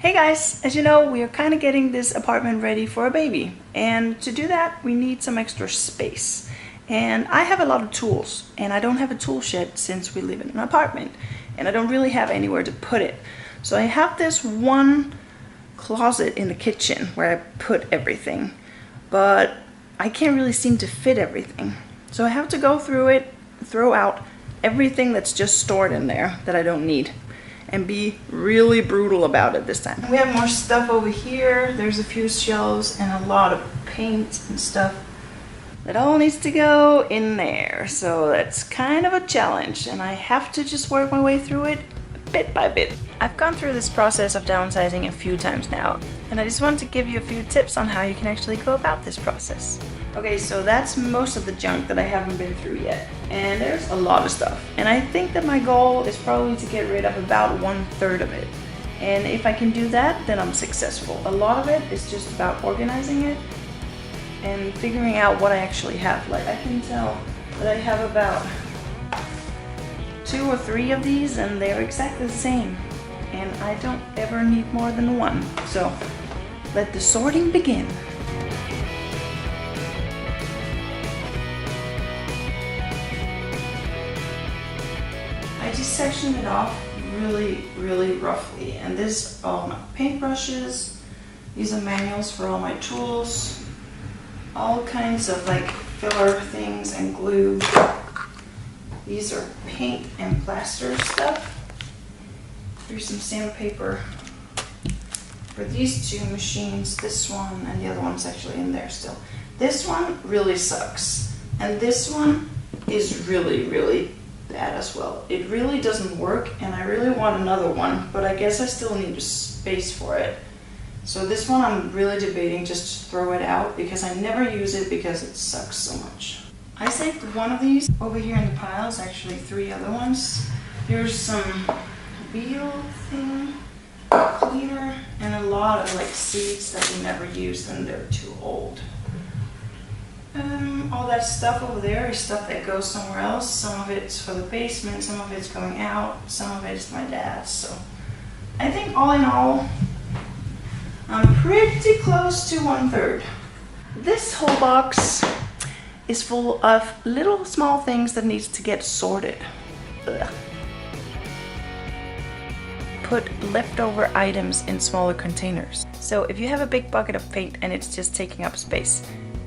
Hey guys, as you know, we are kind of getting this apartment ready for a baby, and to do that we need some extra space. And I have a lot of tools, and I don't have a tool shed since we live in an apartment, and I don't really have anywhere to put it. So I have this one closet in the kitchen where I put everything, but I can't really seem to fit everything. So I have to go through it, throw out everything that's just stored in there that I don't need, and be really brutal about it this time. We have more stuff over here. There's a few shelves and a lot of paint and stuff that all needs to go in there. So that's kind of a challenge, and I have to just work my way through it bit by bit. I've gone through this process of downsizing a few times now, and I just want to give you a few tips on how you can actually go about this process. Okay, so that's most of the junk that I haven't been through yet, and there's a lot of stuff, and I think that my goal is probably to get rid of about 1/3 of it, and if I can do that, then I'm successful. A lot of it is just about organizing it and figuring out what I actually have. Like, I can tell that I have about 2 or 3 of these, and they're exactly the same, and I don't ever need more than one. So let the sorting begin. I just sectioned it off really roughly, and this are all my paintbrushes. These are manuals for all my tools, all kinds of like filler things and glue. These are paint and plaster stuff. Here's some sandpaper for these 2 machines, this one and the other one's actually in there still. This one really sucks, and this one is really bad as well. It really doesn't work, and I really want another one, but I guess I still need a space for it. So this one I'm really debating just to throw it out because I never use it because it sucks so much. I saved one of these. Over here in the piles, actually 3 other ones. Here's some wheel thing, cleaner, and a lot of like seeds that we never used and they're too old. All that stuff over there is stuff that goes somewhere else. Some of it's for the basement, some of it's going out, some of it's my dad's. So I think all in all, I'm pretty close to 1/3. This whole box is full of little small things that needs to get sorted. Ugh. Put leftover items in smaller containers. So if you have a big bucket of paint and it's just taking up space,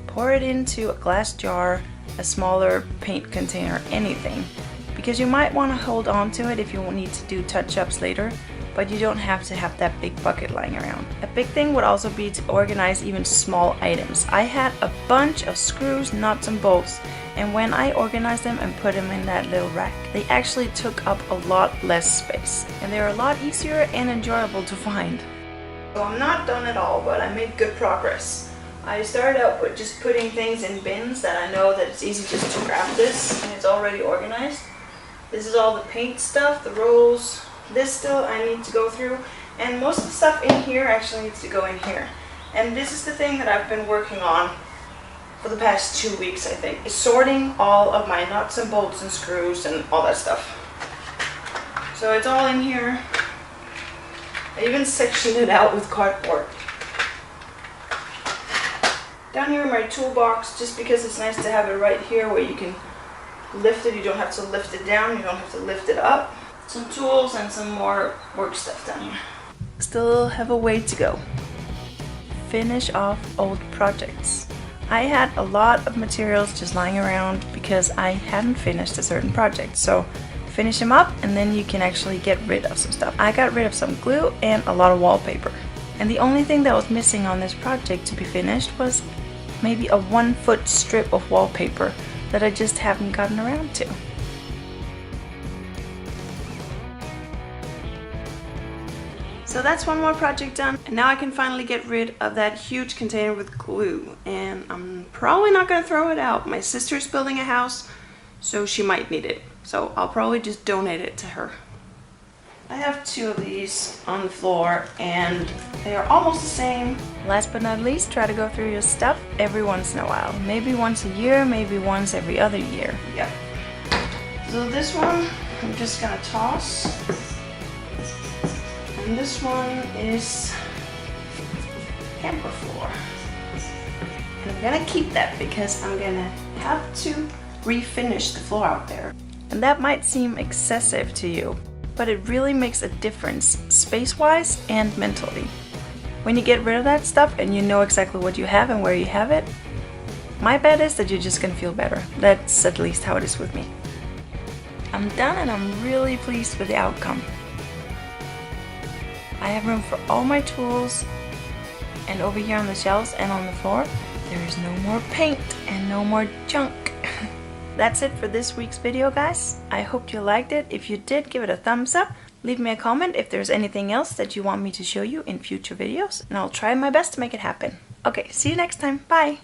pour it into a glass jar, a smaller paint container, anything, because you might want to hold on to it if you need to do touch-ups later, but you don't have to have that big bucket lying around. A big thing would also be to organize even small items. I had a bunch of screws, nuts and bolts, and when I organized them and put them in that little rack, they actually took up a lot less space, and they're a lot easier and enjoyable to find. So I'm not done at all, but I made good progress. I started out with just putting things in bins that I know that it's easy just to grab this, and it's already organized. This is all the paint stuff, the rolls. This still I need to go through, and most of the stuff in here actually needs to go in here. And this is the thing that I've been working on for the past 2 weeks, I think, is sorting all of my nuts and bolts and screws and all that stuff. So it's all in here. I even sectioned it out with cardboard. Down here in my toolbox, just because it's nice to have it right here where you can lift it. You don't have to lift it down, you don't have to lift it up. Some tools and some more work stuff down here. Still have a way to go. Finish off old projects. I had a lot of materials just lying around because I hadn't finished a certain project. So finish them up and then you can actually get rid of some stuff. I got rid of some glue and a lot of wallpaper. And the only thing that was missing on this project to be finished was maybe a 1-foot strip of wallpaper that I just haven't gotten around to. So that's one more project done, and now I can finally get rid of that huge container with glue, and I'm probably not going to throw it out. My sister's building a house, so she might need it, so I'll probably just donate it to her. I have 2 of these on the floor, and they are almost the same. Last but not least, try to go through your stuff every once in a while. Maybe once a year, maybe once every other year. Yep. So this one, I'm just gonna toss. And And this one is camper floor. And I'm gonna keep that because I'm gonna have to refinish the floor out there. And that might seem excessive to you, but it really makes a difference space-wise and mentally. When you get rid of that stuff and you know exactly what you have and where you have it, my bet is that you're just gonna feel better. That's at least how it is with me. I'm done and I'm really pleased with the outcome. I have room for all my tools, and over here on the shelves and on the floor, there is no more paint and no more junk. That's it for this week's video, guys. I hope you liked it. If you did, give it a thumbs up. Leave me a comment if there's anything else that you want me to show you in future videos, and I'll try my best to make it happen. Okay, see you next time. Bye!